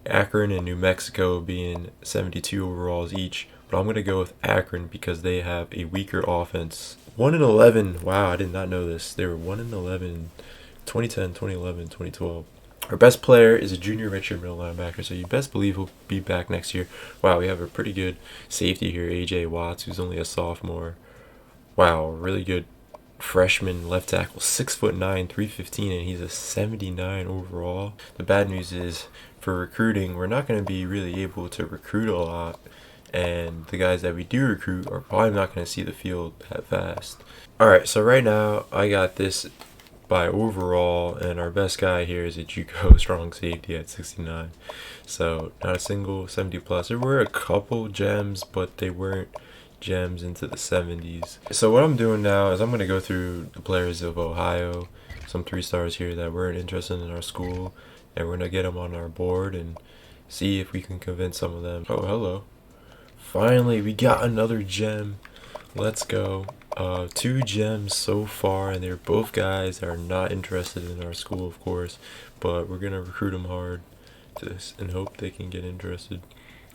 Akron and New Mexico being 72 overalls each. But I'm going to go with Akron because they have a weaker offense. 1-11. Wow, I did not know this. They were 1-11 2010, 2011, 2012. Our best player is a junior redshirt middle linebacker, so you best believe he'll be back next year. Wow, we have a pretty good safety here, A.J. Watts, who's only a sophomore. Wow, really good freshman left tackle, 6'9", 315, and he's a 79 overall. The bad news is, for recruiting, we're not going to be really able to recruit a lot, and the guys that we do recruit are probably not going to see the field that fast. Alright, so right now, I got this by overall, and our best guy here is a JUCO strong safety at 69. So not a single 70 plus. There were a couple gems, but they weren't gems into the 70s. So what I'm doing now is I'm going to go through the players of Ohio, some 3-stars here that weren't interested in our school, and we're going to get them on our board and see if we can convince some of them. Oh, hello. Finally, we got another gem. Let's go. 2 gems so far, and they're both guys that are not interested in our school, of course, but we're gonna recruit them hard and hope they can get interested.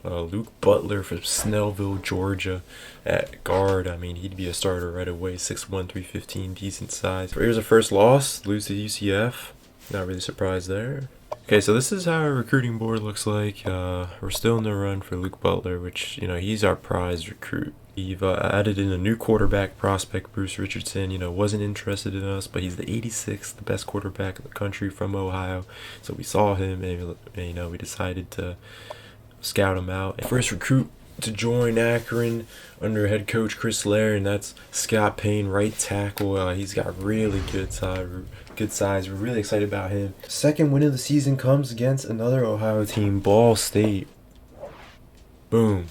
Luke Butler from Snellville, Georgia, at guard. I mean, he'd be a starter right away. 6'1", 315, decent size. Here's our first loss. Lose to UCF. Not really surprised there. Okay, so this is how our recruiting board looks like. We're still in the run for Luke Butler, which, he's our prize recruit. We've added in a new quarterback prospect, Bruce Richardson. Wasn't interested in us, but he's the 86th, the best quarterback in the country from Ohio. So we saw him, and we decided to scout him out. First recruit to join Akron under head coach Chris Lair, and that's Scott Payne, right tackle. He's got really good size. We're really excited about him. Second win of the season comes against another Ohio team, Ball State. Boom.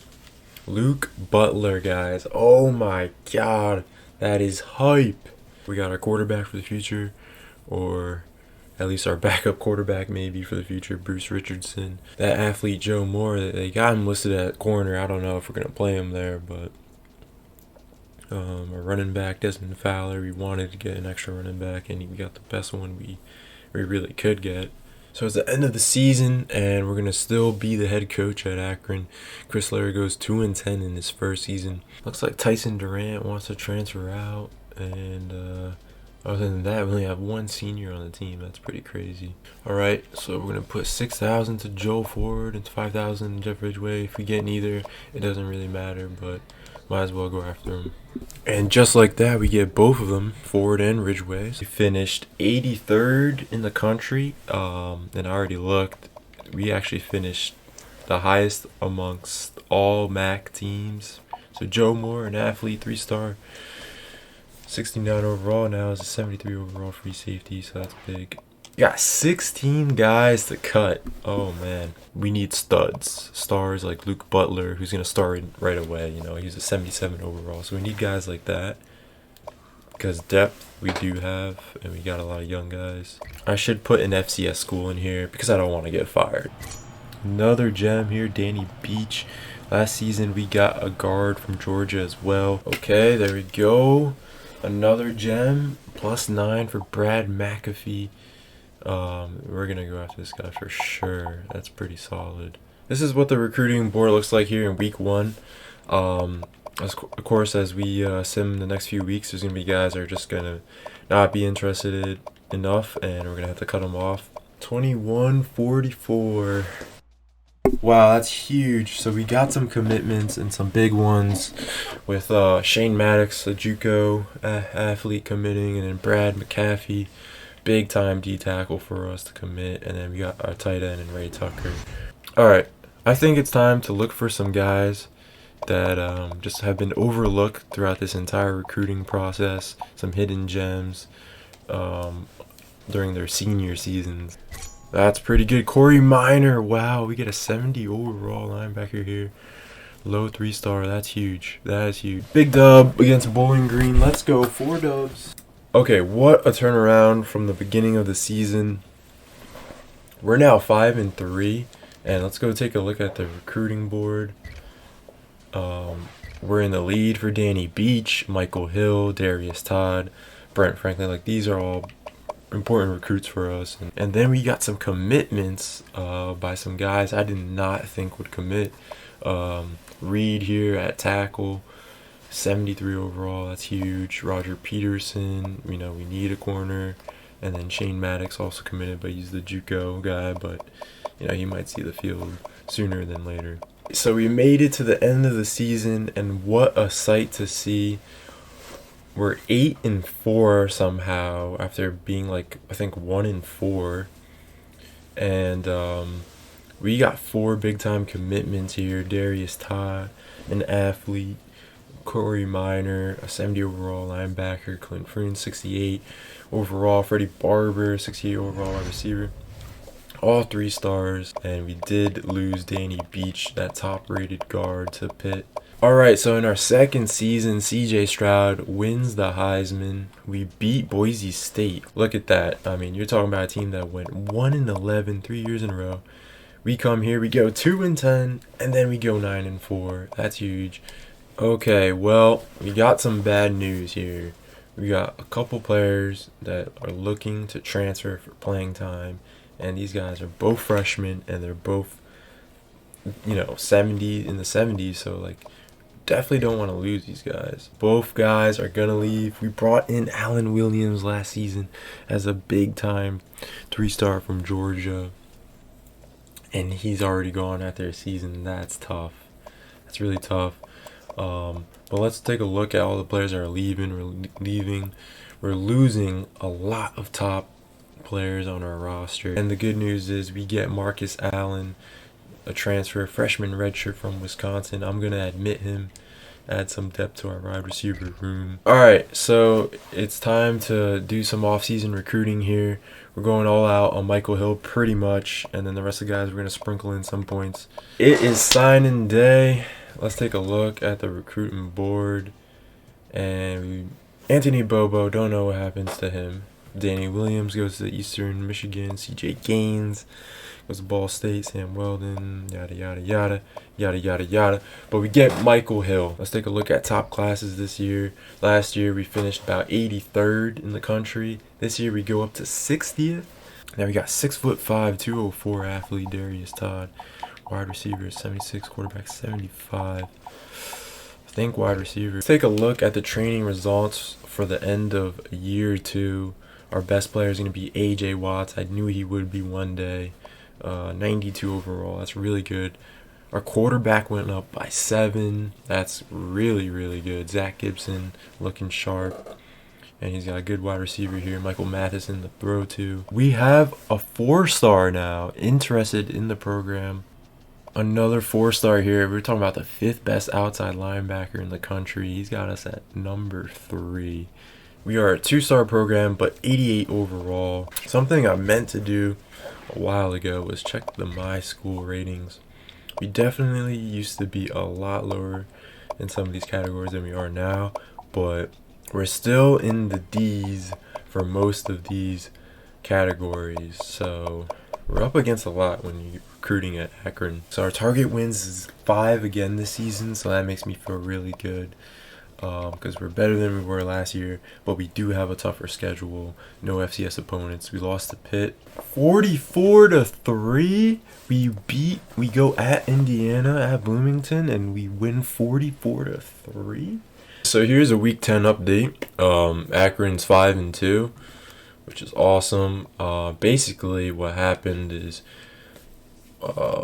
Luke Butler, guys. Oh my god. That is hype. We got our quarterback for the future, or at least our backup quarterback maybe for the future, Bruce Richardson. That athlete, Joe Moore, they got him listed at corner. I don't know if we're going to play him there, but our running back, Desmond Fowler, we wanted to get an extra running back, and we got the best one we really could get. So it's the end of the season, and we're going to still be the head coach at Akron. Chris Lair goes 2-10 in his first season. Looks like Tyson Durant wants to transfer out, and other than that, we only have one senior on the team. That's pretty crazy. Alright, so we're going to put 6,000 to Joe Ford and 5,000 to Jeff Ridgway. If we get neither, it doesn't really matter, but might as well go after them. And just like that, we get both of them, Ford and Ridgway. We finished 83rd in the country, and I already looked. We actually finished the highest amongst all MAC teams. So Joe Moore, an athlete, 3-star, 69 overall, now is a 73 overall free safety, so that's big. Got 16 guys to cut. Oh man, we need studs, stars like Luke Butler, who's gonna start right away. He's a 77 overall, so we need guys like that because depth we do have, and we got a lot of young guys. I should put an FCS school in here because I don't want to get fired. Another gem here, Danny Beach. Last season we got a guard from Georgia as well. Okay, there we go. Another gem, +9 for Brad McAfee. We're gonna go after this guy for sure. That's pretty solid. This is what the recruiting board looks like here in week 1. Of course, as we sim the next few weeks, there's gonna be guys that are just gonna not be interested enough, and we're gonna have to cut them off. 21-44. Wow, that's huge. So we got some commitments and some big ones with Shane Maddox, a JUCO athlete, committing, and then Brad McAfee, big time D tackle for us to commit, and then we got our tight end and Ray Tucker. Alright, I think it's time to look for some guys that just have been overlooked throughout this entire recruiting process, some hidden gems during their senior seasons. That's pretty good. Corey Minor, wow, we get a 70 overall linebacker here. Low 3-star, that's huge. That is huge. Big dub against Bowling Green. Let's go, 4 dubs. Okay, what a turnaround from the beginning of the season. We're now 5-3, and let's go take a look at the recruiting board. We're in the lead for Danny Beach, Michael Hill, Darius Todd, Brent Franklin. Like, these are all important recruits for us. And then we got some commitments by some guys I did not think would commit. Reed here at tackle, 73 overall. That's huge. Roger Peterson, we need a corner. And then Shane Maddox also committed, but he's the JUCO guy. But he might see the field sooner than later. So we made it to the end of the season, and what a sight to see. We're 8-4 somehow after being I think 1-4, and we got 4 big time commitments here. Darius Todd, an athlete, Corey Minor, a 70 overall linebacker, Clint Frean, 68 overall, Freddie Barber, 68 overall wide receiver. All 3 stars, and we did lose Danny Beach, that top-rated guard, to Pitt. Alright, so in our second season, CJ Stroud wins the Heisman. We beat Boise State. Look at that. I mean, you're talking about a team that went 1-11 3 years in a row. We come here, we go 2-10, and then we go 9-4. That's huge. Okay, well, we got some bad news here. We got a couple players that are looking to transfer for playing time. And these guys are both freshmen, and they're both, 70 in the 70s. So definitely don't want to lose these guys. Both guys are gonna leave. We brought in Alan Williams last season as a big time 3-star from Georgia, and he's already gone after a season. That's tough. That's really tough. But let's take a look at all the players that are leaving. We're losing a lot of top players on our roster, and the good news is we get Marcus Allen, a transfer freshman redshirt from Wisconsin. I'm gonna admit him, add some depth to our wide receiver room. Alright, so it's time to do some off-season recruiting here. We're going all out on Michael Hill pretty much, and then the rest of the guys we're gonna sprinkle in some points. It is signing day. Let's take a look at the recruiting board, and Anthony Bobo, don't know what happens to him. Danny Williams goes to Eastern Michigan. CJ Gaines goes to Ball State. Sam Weldon, yada, yada, yada, yada, yada, yada. But we get Michael Hill. Let's take a look at top classes this year. Last year, we finished about 83rd in the country. This year, we go up to 60th. Now we got 6'5", 204 athlete Darius Todd. Wide receiver 76, quarterback 75. I think wide receiver. Let's take a look at the training results for the end of year 2. Our best player is going to be A.J. Watts. I knew he would be one day. 92 overall. That's really good. Our quarterback went up by 7. That's really, really good. Zach Gibson looking sharp. And he's got a good wide receiver here. Michael Matheson to throw to. We have a 4-star now interested in the program. Another 4-star here. We're talking about the 5th best outside linebacker in the country. He's got us at number 3. We are a 2-star program, but 88 overall. Something I meant to do a while ago was check the My School ratings. We definitely used to be a lot lower in some of these categories than we are now, but we're still in the D's for most of these categories. So we're up against a lot when you're recruiting at Akron. So our target wins is 5 again this season, so that makes me feel really good. Because we're better than we were last year, but we do have a tougher schedule. No FCS opponents. We lost to Pitt 44-3. We go at Indiana, at Bloomington, and we win 44-3. So here's a Week 10 update. Akron's 5-2, which is awesome. Basically, what happened is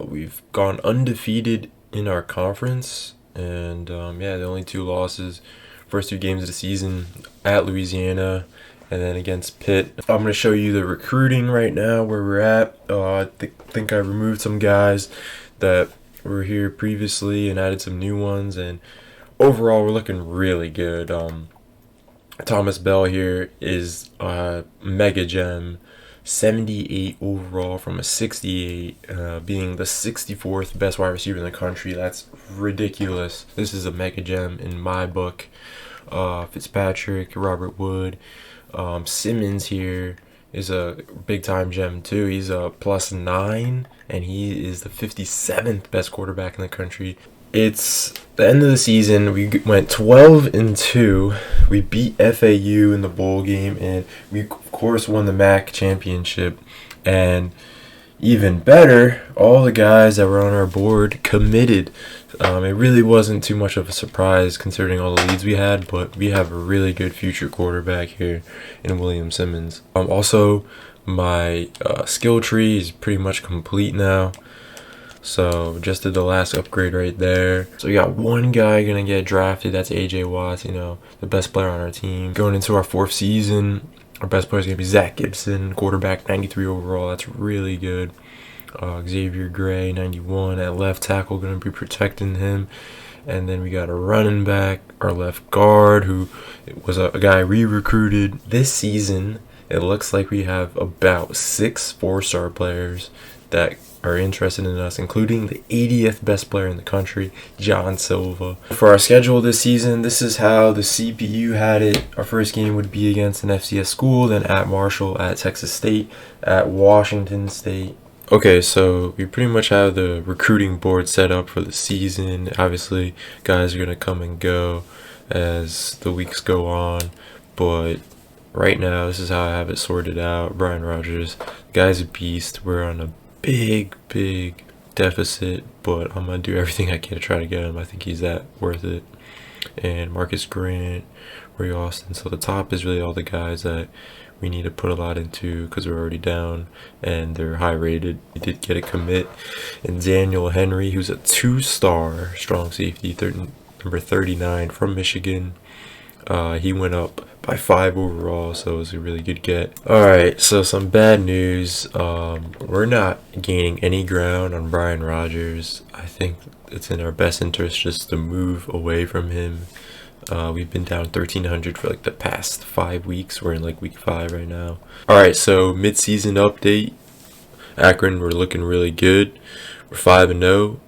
we've gone undefeated in our conference. And the only 2 losses, first 2 games of the season at Louisiana and then against Pitt. I'm going to show you the recruiting right now, where we're at. I think I removed some guys that were here previously and added some new ones. And overall, we're looking really good. Thomas Bell here is a mega gem. 78 overall from a 68, being the 64th best wide receiver in the country. That's ridiculous. This is a mega gem in my book. Fitzpatrick, Robert Wood, Simmons here is a big time gem too. He's a +9, and he is the 57th best quarterback in the country. It's the end of the season. We went 12-2. We beat FAU in the bowl game, and we of course won the MAC championship. And even better, all the guys that were on our board committed. It really wasn't too much of a surprise considering all the leads we had, but we have a really good future quarterback here in William Simmons. Also, my skill tree is pretty much complete now. So just did the last upgrade right there. So we got one guy gonna get drafted. That's AJ Watts, the best player on our team. Going into our 4th season, our best player is gonna be Zach Gibson, quarterback, 93 overall. That's really good. Xavier Gray, 91 at left tackle, gonna be protecting him. And then we got a running back, our left guard, who was a guy we recruited this season. It looks like we have about 6 4-star players that are interested in us, including the 80th best player in the country, John Silva. For our schedule this season, this is how the CPU had it. Our first game would be against an FCS school, then at Marshall, at Texas State, at Washington State. Okay, so we pretty much have the recruiting board set up for the season. Obviously, guys are going to come and go as the weeks go on, but right now, this is how I have it sorted out. Brian Rogers, guy's a beast. We're on a big deficit, but I'm gonna do everything I can to try to get him. I think he's that worth it. And Marcus Grant, Ray Austin. So the top is really all the guys that we need to put a lot into because we're already down and they're high rated. We did get a commit in Daniel Henry, who's a 2-star strong safety, number 39 from Michigan. He went up by 5 overall, so it was a really good get. Alright, so some bad news. We're not gaining any ground on Brian Rogers. I think it's in our best interest just to move away from him. We've been down 1,300 for like the past 5 weeks. We're in like week 5 right now. Alright, so mid-season update. Akron, we're looking really good. We're 5-0,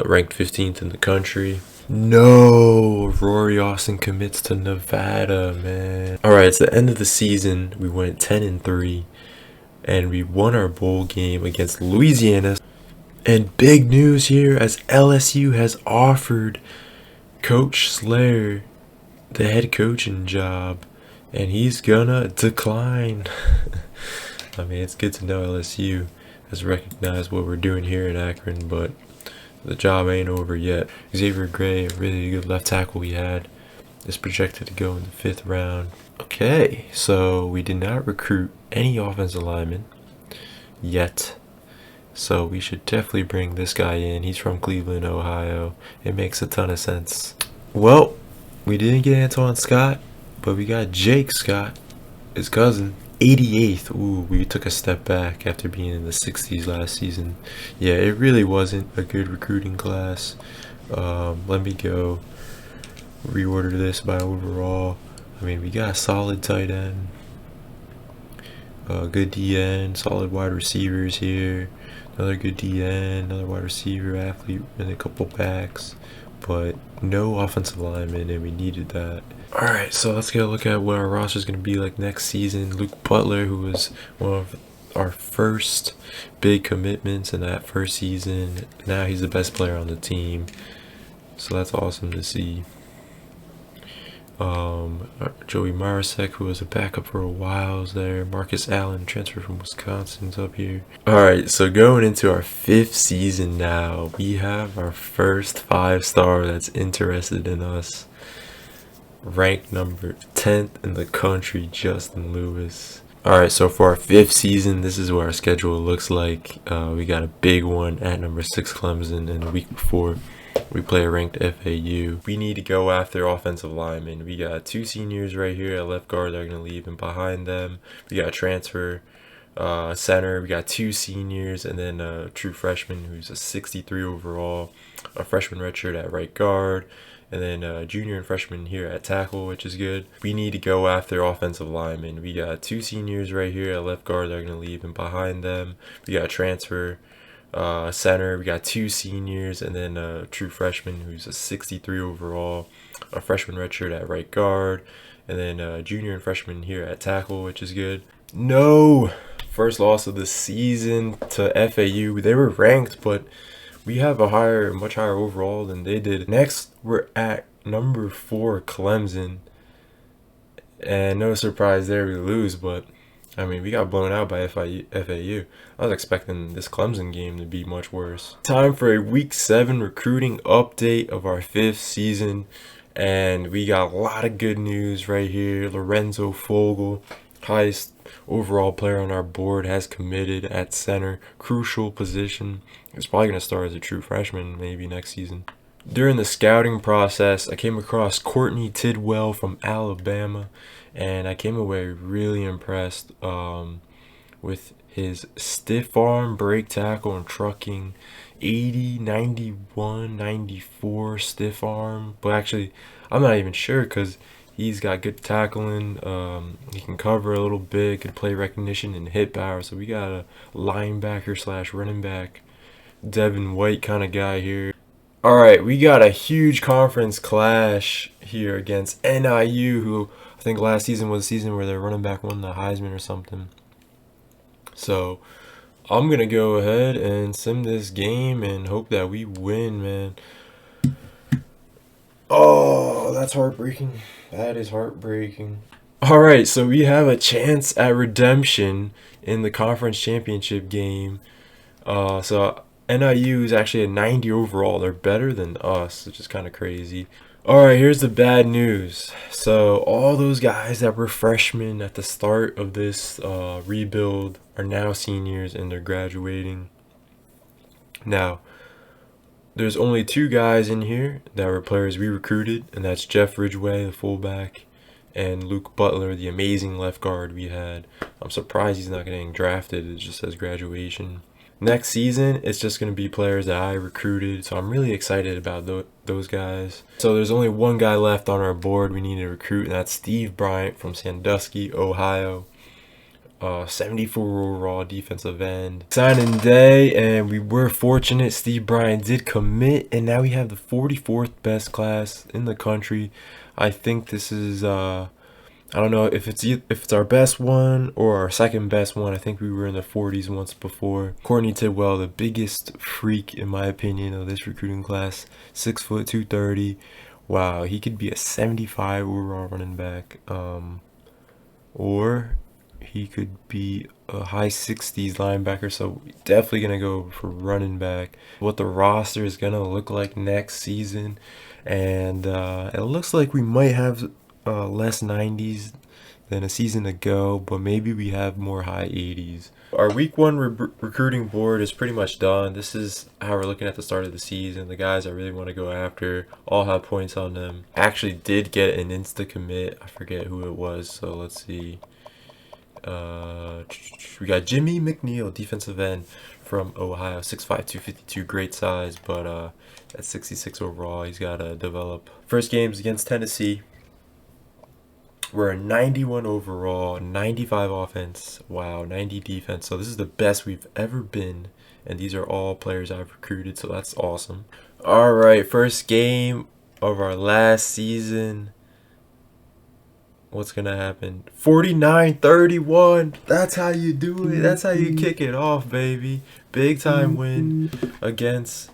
ranked 15th in the country. No, Rory Austin commits to Nevada, man. Alright, it's the end of the season. We went 10-3, and we won our bowl game against Louisiana. And big news here, as LSU has offered Coach Slayer the head coaching job, and he's gonna decline. I mean, it's good to know LSU has recognized what we're doing here in Akron, but the job ain't over yet. Xavier Gray, a really good left tackle we had, is projected to go in the 5th round. Okay, so we did not recruit any offensive linemen yet. So we should definitely bring this guy in. He's from Cleveland, Ohio. It makes a ton of sense. Well, we didn't get Antoine Scott, but we got Jake Scott, his cousin. 88th. Ooh, we took a step back after being in the 60s last season. Yeah, it really wasn't a good recruiting class. Let me go reorder this by overall. I mean, we got a solid tight end, good DN, solid wide receivers here, another good DN, another wide receiver, athlete, and a couple backs, but no offensive lineman, and we needed that. Alright, so let's get a look at what our roster is going to be like next season. Luke Butler, who was one of our first big commitments in that first season, now he's the best player on the team, so that's awesome to see. Joey Marasek, who was a backup for a while, is there. Marcus Allen, transfer from Wisconsin, is up here. Alright, so going into our 5th season now, we have our first 5-star that's interested in us. Ranked number 10th in the country, Justin Lewis. Alright, so for our 5th season, this is what our schedule looks like. We got a big one at number 6 Clemson, and the week before we play a ranked FAU. We need to go after offensive linemen. We got 2 seniors right here at left guard that are going to leave, and behind them we got a transfer center. We got 2 seniors, and then a true freshman who's a 63 overall, a freshman redshirt at right guard, and then a junior and freshman here at tackle, which is good. We need to go after offensive linemen. We got 2 seniors right here at left guard that are going to leave, and behind them we got a transfer center. We got 2 seniors, and then a true freshman who's a 63 overall, a freshman redshirt at right guard, and then a junior and freshman here at tackle, which is good. No! First loss of the season to FAU. They were ranked, but We have much higher overall than they did. Next, we're at number 4, Clemson. And no surprise there, we lose, but I mean, we got blown out by FAU. I was expecting this Clemson game to be much worse. Time for a Week 7 recruiting update of our 5th season. And we got a lot of good news right here. Lorenzo Fogel, highest overall player on our board, has committed at center. Crucial position. He's probably going to start as a true freshman maybe next season. During the scouting process, I came across Courtney Tidwell from Alabama, and I came away really impressed with his stiff arm, break tackle, and trucking. 80, 91, 94 stiff arm. But actually, I'm not even sure because he's got good tackling. He can cover a little bit, good play recognition, and hit power. So we got a linebacker slash running back, Devin White kind of guy here. All right, we got a huge conference clash here against NIU, who I think last season was a season where their running back won the Heisman or something. So I'm going to go ahead and sim this game and hope that we win, man. Oh, that's heartbreaking. That is heartbreaking. All right, so we have a chance at redemption in the conference championship game. So NIU is actually a 90 overall. They're better than us, which is kind of crazy. All right, here's the bad news. So all those guys that were freshmen at the start of this rebuild are now seniors and they're graduating. Now, there's only 2 guys in here that were players we recruited, and that's Jeff Ridgway, the fullback, and Luke Butler, the amazing left guard we had. I'm surprised he's not getting drafted. It just says graduation. Next season, it's just going to be players that I recruited, so I'm really excited about those guys. So there's only 1 guy left on our board we need to recruit, and that's Steve Bryant from Sandusky, Ohio. 74 overall defensive end. Signing day, and we were fortunate. Steve Bryant did commit, and now we have the 44th best class in the country. I think this is I don't know if it's our best one or our second best one. I think we were in the 40s once before. Courtney Tidwell, the biggest freak in my opinion of this recruiting class. 6 foot 230. Wow, he could be a 75 overall running back. Or he could be a high 60s linebacker. So definitely gonna go for running back. What the roster is gonna look like next season, and it looks like we might have less 90s than a season ago, but maybe we have more high 80s. Our week 1 recruiting board is pretty much done. This is how we're looking at the start of the season. The guys I really want to go after all have points on them. I actually did get an insta commit. I forget who it was, so let's see. We got Jimmy McNeil, defensive end from Ohio, 6'5", 252, great size, but at 66 overall, he's got to develop. First game's against Tennessee. We're a 91 overall, 95 offense, wow, 90 defense. So this is the best we've ever been, and these are all players I've recruited, so that's awesome. All right, first game of our last season. What's going to happen? 49-31. That's how you do it. That's how you kick it off, baby. Big time win against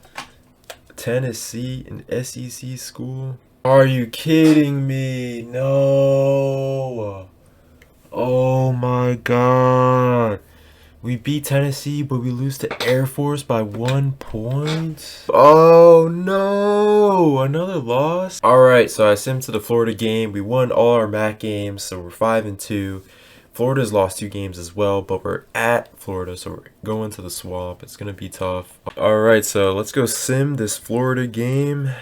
Tennessee, an SEC school. Are you kidding me? No. Oh my God. We beat Tennessee, but we lose to Air Force by 1 point. Oh no, another loss. All right, so I simmed to the Florida game. We won all our MAC games, so we're 5-2. Florida's lost 2 games as well, but we're at Florida, so we're going to the swamp. It's gonna be tough. All right, so let's go sim this Florida game.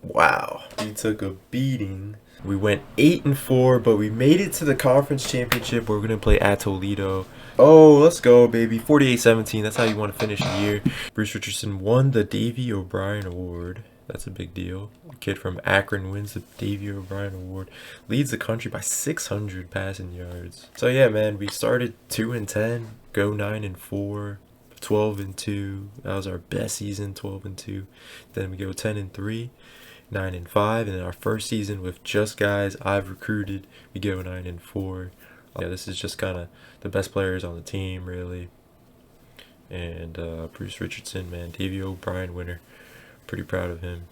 Wow, we took a beating. We went 8-4, but we made it to the conference championship. We're gonna play at Toledo. Oh, let's go, baby. 48-17. That's how you want to finish the year. Bruce Richardson won the Davy O'Brien Award. That's a big deal. A kid from Akron wins the Davy O'Brien Award. Leads the country by 600 passing yards. So yeah, man, we started 2-10, go 9-4, 12-2. That was our best season, 12-2. Then we go 10-3. 9-5, and then our first season with just guys I've recruited, we go 9-4. Yeah, this is just kind of the best players on the team, really. And Bruce Richardson, man, Davey O'Brien winner. Pretty proud of him.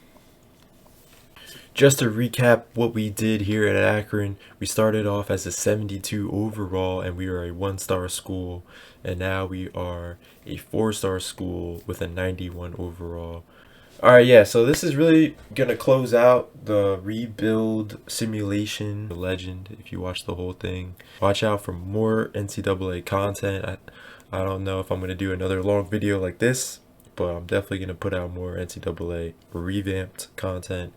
Just to recap what we did here at Akron, we started off as a 72 overall and we were a 1-star school, and now we are a 4-star school with a 91 overall. Alright, yeah, so this is really gonna close out the rebuild simulation legend. If you watch the whole thing, watch out for more NCAA content. I don't know if I'm gonna do another long video like this, but I'm definitely gonna put out more NCAA revamped content.